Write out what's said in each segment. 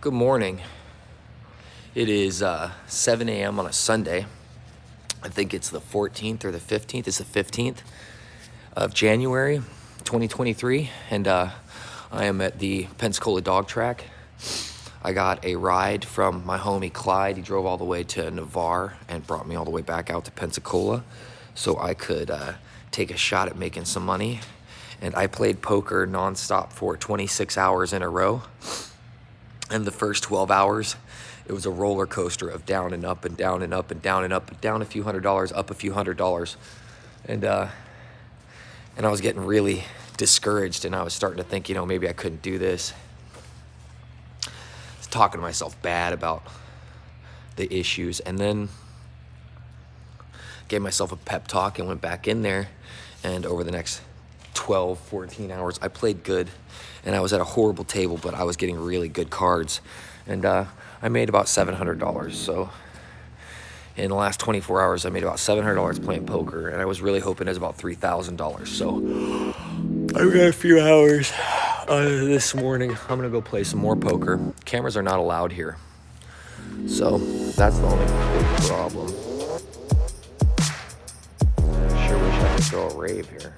Good morning. It is 7 a.m. on a Sunday. I think it's the 14th or the 15th. It's the 15th of January, 2023. And I am at the Pensacola Dog Track. I got a ride from my homie Clyde. He drove all the way to Navarre and brought me all the way back out to Pensacola so I could take a shot at making some money. And I played poker nonstop for 26 hours in a row. And the first 12 hours, it was a roller coaster of down and up and down and up and down and up and down a few $100s, up a few $100s. And I was getting really discouraged, and I was starting to think, maybe I couldn't do this. I was talking to myself bad about the issues, and then gave myself a pep talk and went back in there. And over the next 12, 14 hours, I played good, and I was at a horrible table, but I was getting really good cards, and I made about $700. So in the last 24 hours, I made about $700 playing poker, and I was really hoping it was about $3,000. So I've got a few hours this morning. I'm gonna go play some more poker. Cameras are not allowed here, so that's the only big problem. I sure wish I could throw a rave here.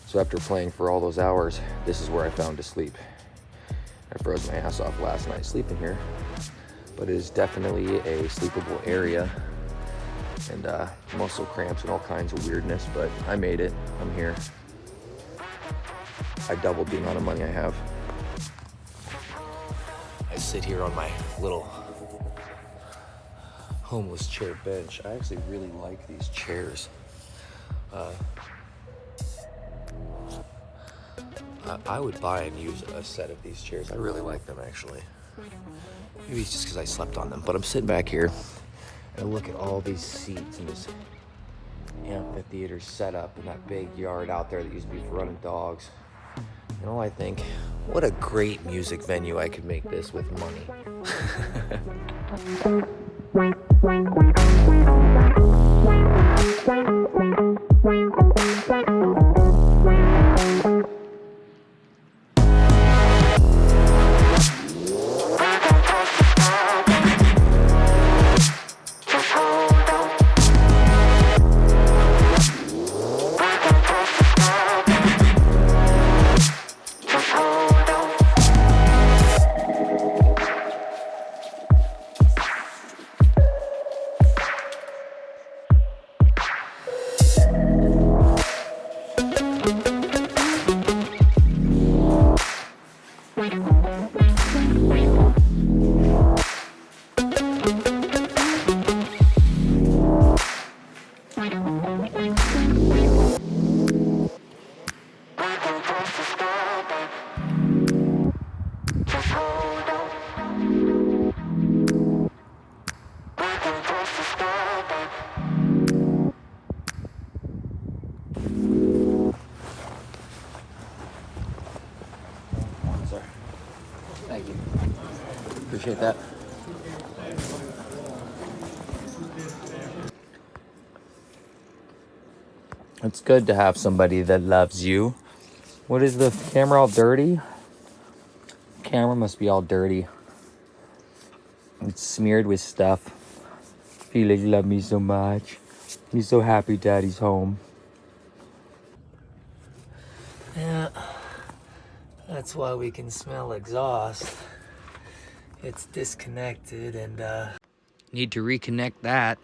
So after playing for all those hours, this is where I found to sleep. I froze my ass off last night sleeping here, but it is definitely a sleepable area, and muscle cramps and all kinds of weirdness, but I made it. I'm here. I doubled the amount of money I have. I sit here on my little homeless chair bench. I actually really like these chairs. I would buy and use a set of these chairs. I really like them, actually. Maybe it's just because I slept on them. But I'm sitting back here and I look at all these seats and this amphitheater setup and that big yard out there that used to be for running dogs. And all I think, what a great music venue I could make this with money. Thank you. Appreciate that. It's good to have somebody that loves you. What is the camera all dirty? Camera must be all dirty. It's smeared with stuff. Felix loves me so much. He's so happy Daddy's home. Yeah, that's why we can smell exhaust. It's disconnected and need to reconnect that.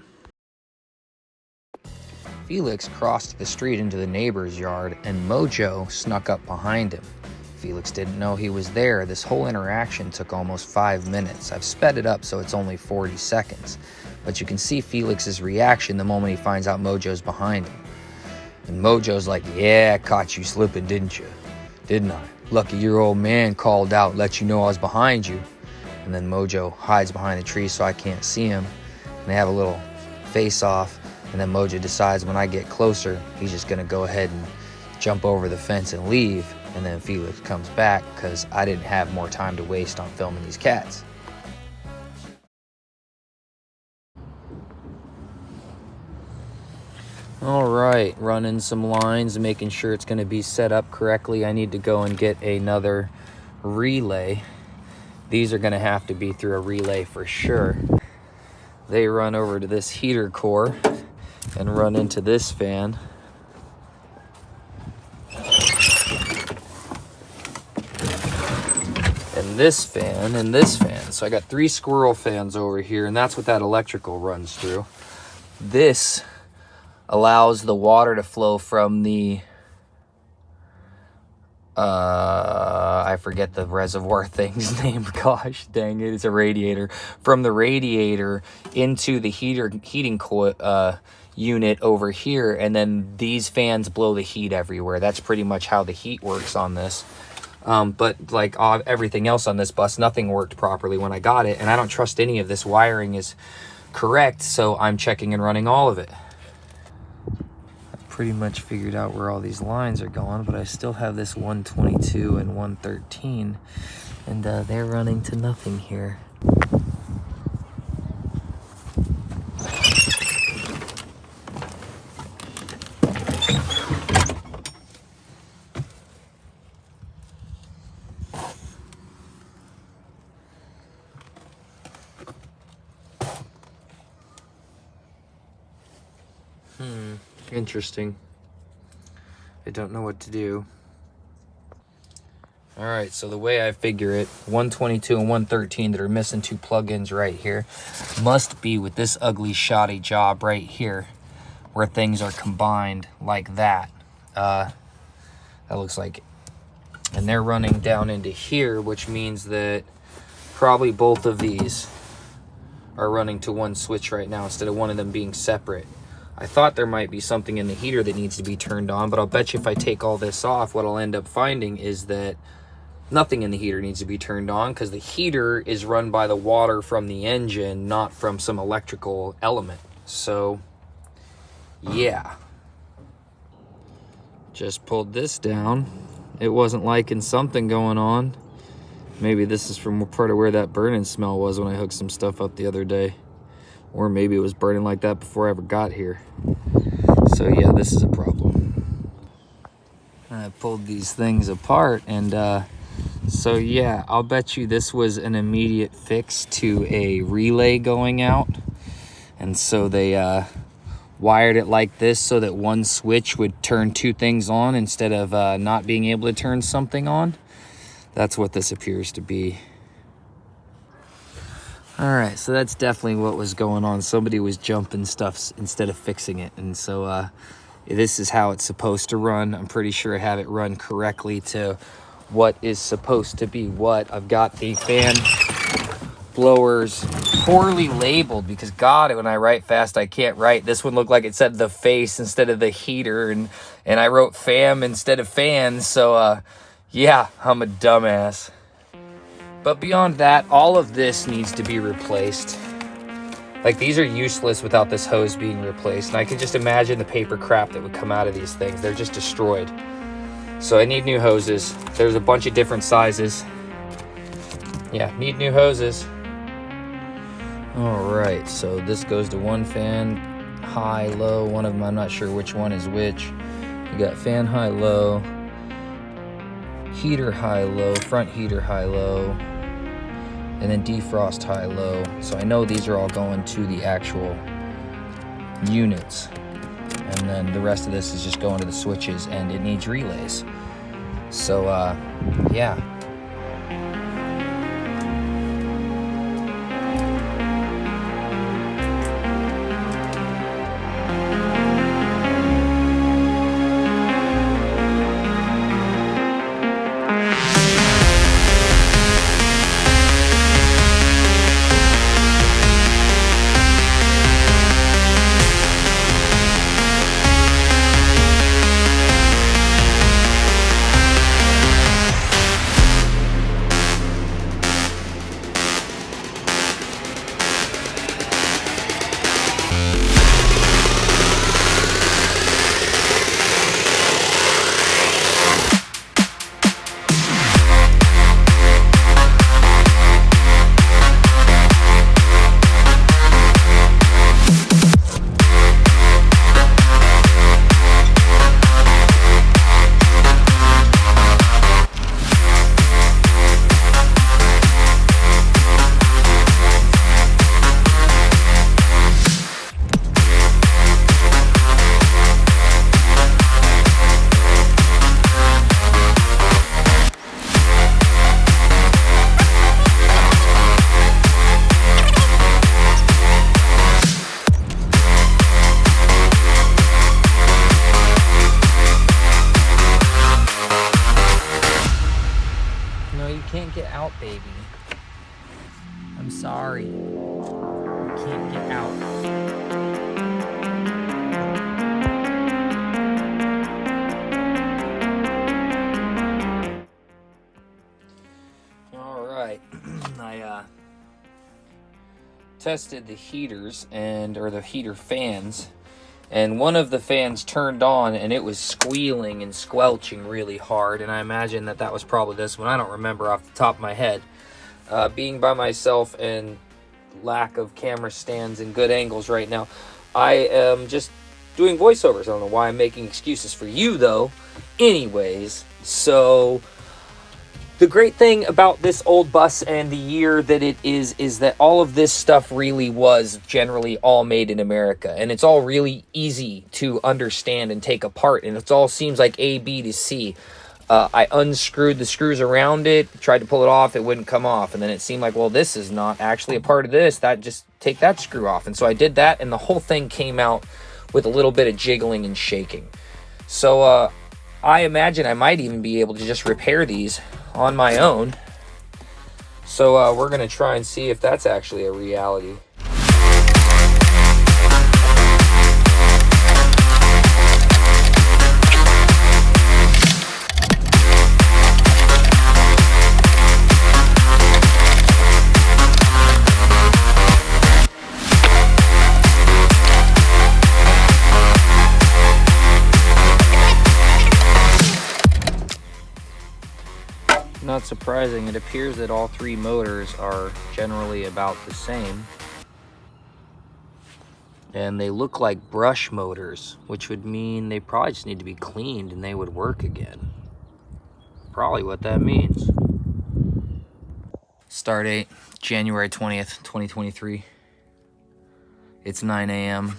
Felix crossed the street into the neighbor's yard and Mojo snuck up behind him. Felix didn't know he was there. This whole interaction took almost 5 minutes. I've sped it up so it's only 40 seconds. But you can see Felix's reaction the moment he finds out Mojo's behind him. And Mojo's like, yeah, I caught you slipping, didn't you? Didn't I? Lucky your old man called out and let you know I was behind you. And then Mojo hides behind the tree so I can't see him. And they have a little face-off. And then Mojo decides when I get closer, he's just going to go ahead and jump over the fence and leave. And then Felix comes back because I didn't have more time to waste on filming these cats. All right, running some lines, making sure it's going to be set up correctly. I need to go and get another relay. These are going to have to be through a relay for sure. They run over to this heater core and run into this fan. And this fan, and this fan. So I got 3 squirrel fans over here, and that's what that electrical runs through. This allows the water to flow from the I forget the reservoir thing's name. Gosh dang it, it's a radiator. From the radiator into the heating unit over here, and then these fans blow the heat everywhere. That's pretty much how the heat works on this. But like everything else on this bus, nothing worked properly when I got it, and I don't trust any of this wiring is correct, so I'm checking and running all of it. Pretty much figured out where all these lines are going, but I still have this 122 and 113, and they're running to nothing here. Interesting. I don't know what to do. All right, so the way I figure it, 122 and 113 that are missing 2 plugins right here must be with this ugly shoddy job right here where things are combined like that. That looks like it. And they're running down into here, which means that probably both of these are running to one switch right now instead of one of them being separate. I thought there might be something in the heater that needs to be turned on, but I'll bet you if I take all this off, what I'll end up finding is that nothing in the heater needs to be turned on, because the heater is run by the water from the engine, not from some electrical element. So, yeah. Just pulled this down. It wasn't liking something going on. Maybe this is from part of where that burning smell was when I hooked some stuff up the other day. Or maybe it was burning like that before I ever got here. So yeah, this is a problem. I pulled these things apart, and so yeah, I'll bet you this was an immediate fix to a relay going out. And so they wired it like this so that one switch would turn 2 things on instead of not being able to turn something on. That's what this appears to be. All right, so that's definitely what was going on. Somebody was jumping stuff instead of fixing it. And so this is how it's supposed to run. I'm pretty sure I have it run correctly to what is supposed to be what. I've got the fan blowers poorly labeled because, God, when I write fast, I can't write. This one looked like it said the face instead of the heater, and I wrote fam instead of fans. So, yeah, I'm a dumbass. But beyond that, all of this needs to be replaced. Like, these are useless without this hose being replaced. And I can just imagine the paper crap that would come out of these things. They're just destroyed. So I need new hoses. There's a bunch of different sizes. Yeah, need new hoses. All right, so this goes to one fan, high, low. One of them, I'm not sure which one is which. You got fan high, low, heater high, low, front heater high, low, and then defrost high, low. So I know these are all going to the actual units. And then the rest of this is just going to the switches, and it needs relays. So, yeah. baby. I'm sorry. You can't get out. All right. I tested the heaters or the heater fans, and one of the fans turned on and it was squealing and squelching really hard, and I imagine that was probably this one. I don't remember off the top of my head. Being by myself and lack of camera stands and good angles right now, I am just doing voiceovers. I don't know why I'm making excuses for you though. Anyways, so the great thing about this old bus and the year that it is that all of this stuff really was generally all made in America, and it's all really easy to understand and take apart, and it all seems like A, B to C. I unscrewed the screws around it, tried to pull it off, it wouldn't come off, and then it seemed like, well, this is not actually a part of this, just take that screw off. And so I did that, and the whole thing came out with a little bit of jiggling and shaking. So I imagine I might even be able to just repair these on my own. So we're gonna try and see if that's actually a reality. Not surprising, it appears that all three motors are generally about the same. And they look like brush motors, which would mean they probably just need to be cleaned and they would work again. Probably what that means. Start date, January 20th, 2023. It's 9 a.m.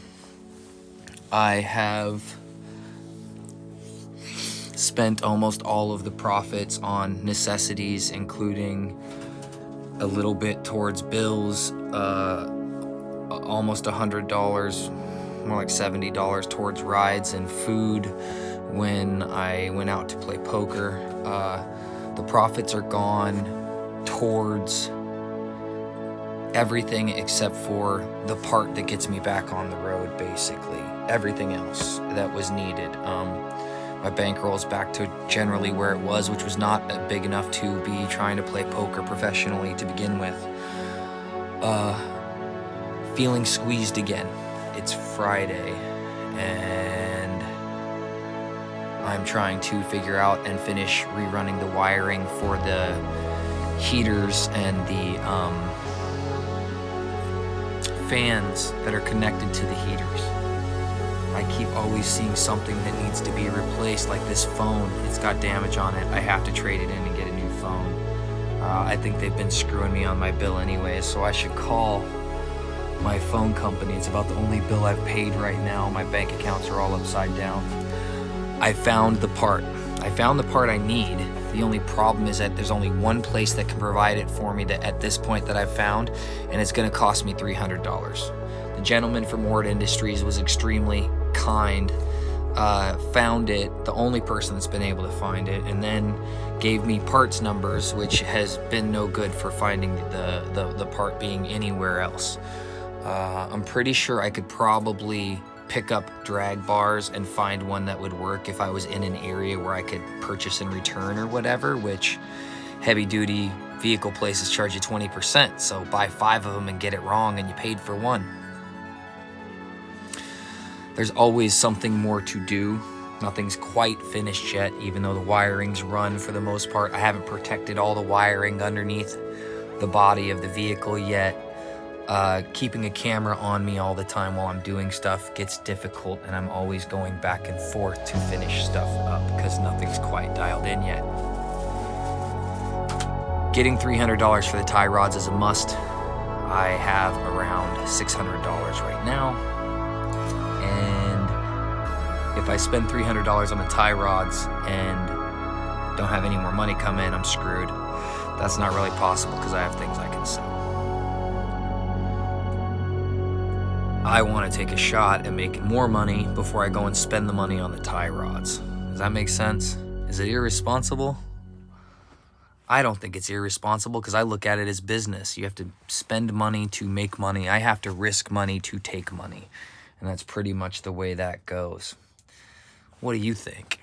I have spent almost all of the profits on necessities, including a little bit towards bills, almost $100, more like $70 towards rides and food when I went out to play poker. The profits are gone towards everything except for the part that gets me back on the road, basically. Everything else that was needed. My bankroll is back to generally where it was, which was not big enough to be trying to play poker professionally to begin with. Feeling squeezed again. It's Friday, and I'm trying to figure out and finish rerunning the wiring for the heaters and the fans that are connected to the heaters. I keep always seeing something that needs to be replaced, like this phone. It's got damage on it. I have to trade it in and get a new phone. I think they've been screwing me on my bill anyways, so I should call my phone company. It's about the only bill I've paid right now. My bank accounts are all upside down. I found the part. I found the part I need. The only problem is that there's only one place that can provide it for me that at this point that I've found, and it's gonna cost me $300. The gentleman from Ward Industries was extremely kind, found it, the only person that's been able to find it, and then gave me parts numbers, which has been no good for finding the part being anywhere else. I'm pretty sure I could probably pick up drag bars and find one that would work if I was in an area where I could purchase and return or whatever, which heavy duty vehicle places charge you 20%, so buy 5 of them and get it wrong and you paid for one. There's always something more to do. Nothing's quite finished yet, even though the wiring's run for the most part. I haven't protected all the wiring underneath the body of the vehicle yet. Keeping a camera on me all the time while I'm doing stuff gets difficult, and I'm always going back and forth to finish stuff up because nothing's quite dialed in yet. Getting $300 for the tie rods is a must. I have around $600 right now, and if I spend $300 on the tie rods and don't have any more money come in, I'm screwed. That's not really possible because I have things I can sell. I want to take a shot at making more money before I go and spend the money on the tie rods. Does that make sense? Is it irresponsible? I don't think it's irresponsible because I look at it as business. You have to spend money to make money. I have to risk money to take money. And that's pretty much the way that goes. What do you think?